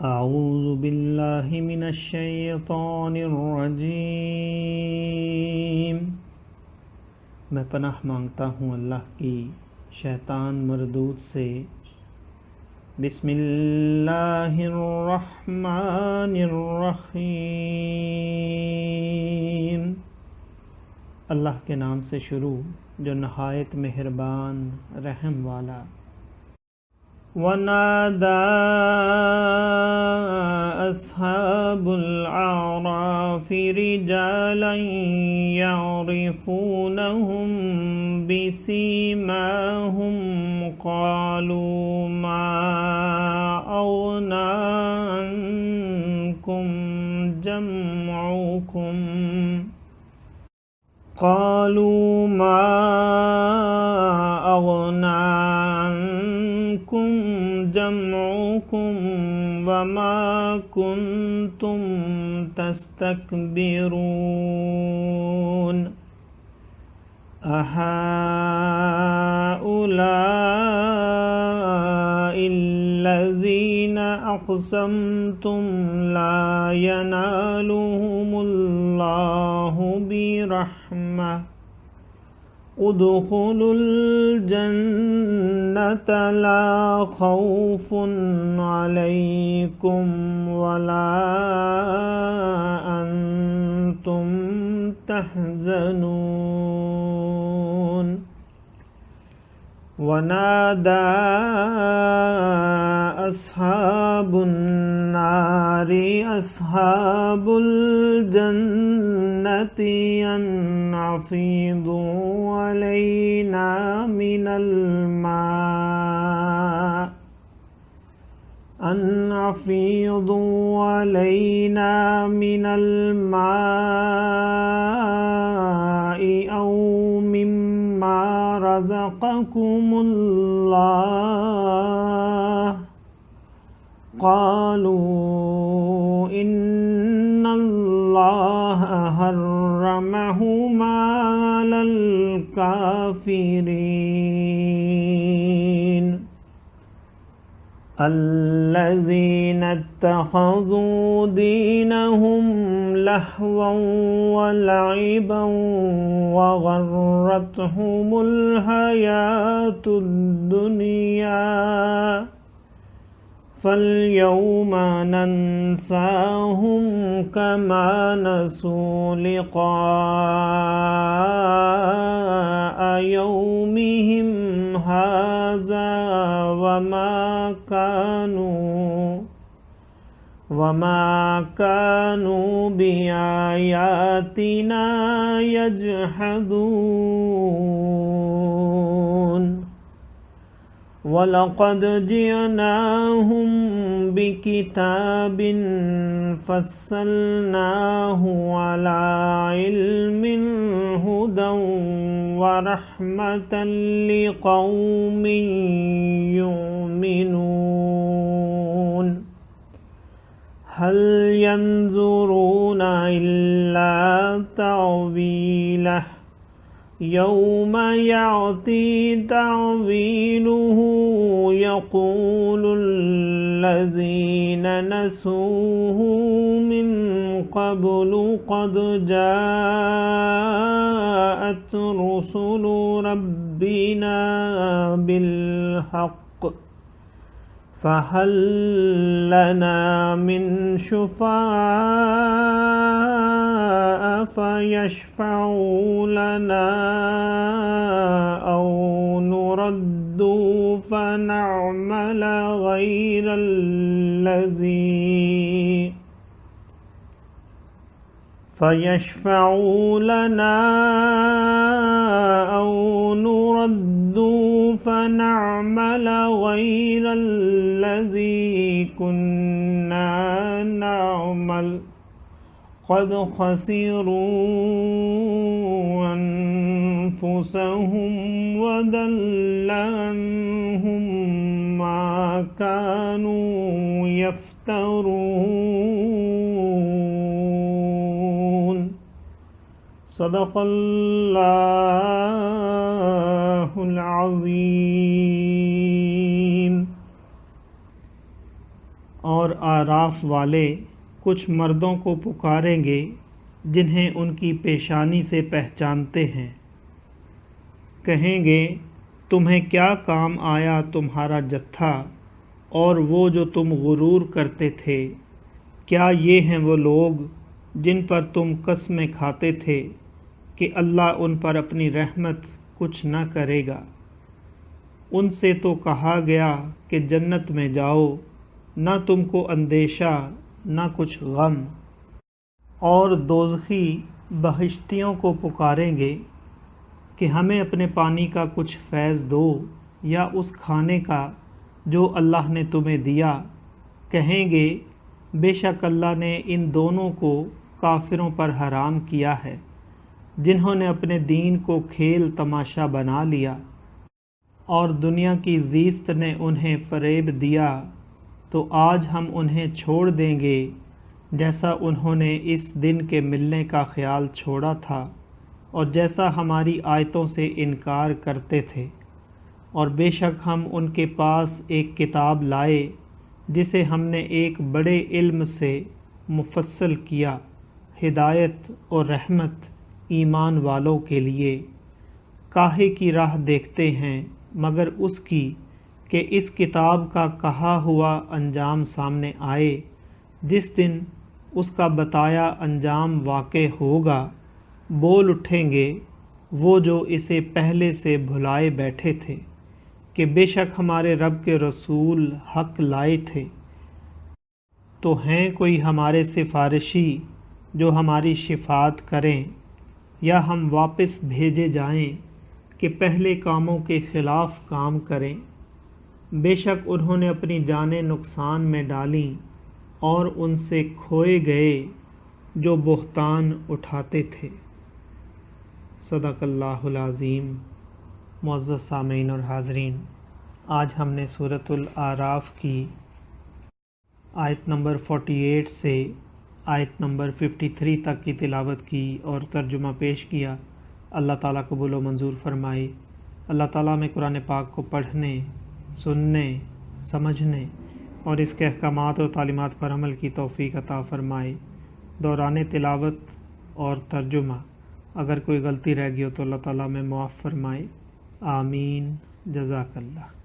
أعوذ بالله من الشیطان الرجیم میں پناہ مانگتا ہوں اللہ کی شیطان مردود سے۔ بسم اللہ الرحمن الرحیم، اللہ کے نام سے شروع جو نہایت مہربان رحم والا۔ وَنَادَى أَصْحَابُ الْأَعْرَافِ رِجَالًا يَعْرِفُونَهُم بِسِيمَاهُمْ قَالُوا مَا أَغْنَىٰ عَنكُمْ جَمْعُكُمْ وَمَا كُنتُمْ تَسْتَكْبِرُونَ أَهَٰؤُلَاءِ الَّذِينَ أَقْسَمْتُمْ لَا يَنَالُهُمُ اللَّهُ بِرَحْمَةٍ ادخلوا الجنة لا خوف عليكم ولا أنتم تحزنون ونادى أصحاب النار أصحاب الجنة أن أفيضوا علينا من الماء أو مما رزقكم الله قالوا إن الله حرمهما على الكافرين الذين اتخذوا دينهم لهوا ولعبا وغرتهم الحياة الدنيا فاليوم ننساهم كما نسوا لقاء يومهم هذا وما كانوا بآياتنا يجحدون وَلَقَدْ جِئْنَاهُمْ بِكِتَابٍ فَصَّلْنَاهُ عَلَى عِلْمٍ هُدًى وَرَحْمَةً لِقَوْمٍ يُؤْمِنُونَ هَلْ يَنظُرُونَ إِلَّا تَأْوِيلَهُ يوم يأتي تأويله يقول الذين نسوه من قبل قد جاءت رسل ربنا بالحق فهل لنا من شفعاء فيشفعوا لنا أو نرد فنعمل غير الذي كنا نعمل قد خسروا أنفسهم وضل عنهم ما كانوا يفترون صدق الله العظيم۔ اور آراف والے کچھ مردوں کو پکاریں گے جنہیں ان کی پیشانی سے پہچانتے ہیں، کہیں گے تمہیں کیا کام آیا تمہارا جتھا اور وہ جو تم غرور کرتے تھے؟ کیا یہ ہیں وہ لوگ جن پر تم قسمیں کھاتے تھے کہ اللہ ان پر اپنی رحمت کچھ نہ کرے گا؟ ان سے تو کہا گیا کہ جنت میں جاؤ، نہ تم کو اندیشہ نہ کچھ غم۔ اور دوزخی بہشتیوں کو پکاریں گے کہ ہمیں اپنے پانی کا کچھ فیض دو یا اس کھانے کا جو اللہ نے تمہیں دیا۔ کہیں گے بے شک اللہ نے ان دونوں کو کافروں پر حرام کیا ہے، جنہوں نے اپنے دین کو کھیل تماشا بنا لیا اور دنیا کی زیست نے انہیں فریب دیا، تو آج ہم انہیں چھوڑ دیں گے جیسا انہوں نے اس دن کے ملنے کا خیال چھوڑا تھا اور جیسا ہماری آیتوں سے انکار کرتے تھے۔ اور بے شک ہم ان کے پاس ایک کتاب لائے جسے ہم نے ایک بڑے علم سے مفصل کیا، ہدایت اور رحمت ایمان والوں کے لیے۔ کاہے کی راہ دیکھتے ہیں مگر اس کی کہ اس کتاب کا کہا ہوا انجام سامنے آئے، جس دن اس کا بتایا انجام واقع ہوگا، بول اٹھیں گے وہ جو اسے پہلے سے بھلائے بیٹھے تھے کہ بے شک ہمارے رب کے رسول حق لائے تھے، تو ہیں کوئی ہمارے سفارشی جو ہماری شفاعت کریں، یا ہم واپس بھیجے جائیں کہ پہلے کاموں کے خلاف کام کریں؟ بے شک انہوں نے اپنی جانیں نقصان میں ڈالیں اور ان سے کھوئے گئے جو بہتان اٹھاتے تھے۔ صدق اللہ العظیم۔ معزز سامعین اور حاضرین، آج ہم نے سورۃ الاعراف کی آیت نمبر 48 سے آیت نمبر 53 تک کی تلاوت کی اور ترجمہ پیش کیا۔ اللہ تعالیٰ قبول و منظور فرمائے۔ اللہ تعالیٰ میں قرآن پاک کو پڑھنے، سننے، سمجھنے اور اس کے احکامات اور تعلیمات پر عمل کی توفیق عطا فرمائے۔ دوران تلاوت اور ترجمہ اگر کوئی غلطی رہ گئی ہو تو اللہ تعالیٰ میں معاف فرمائے۔ آمین۔ جزاک اللہ۔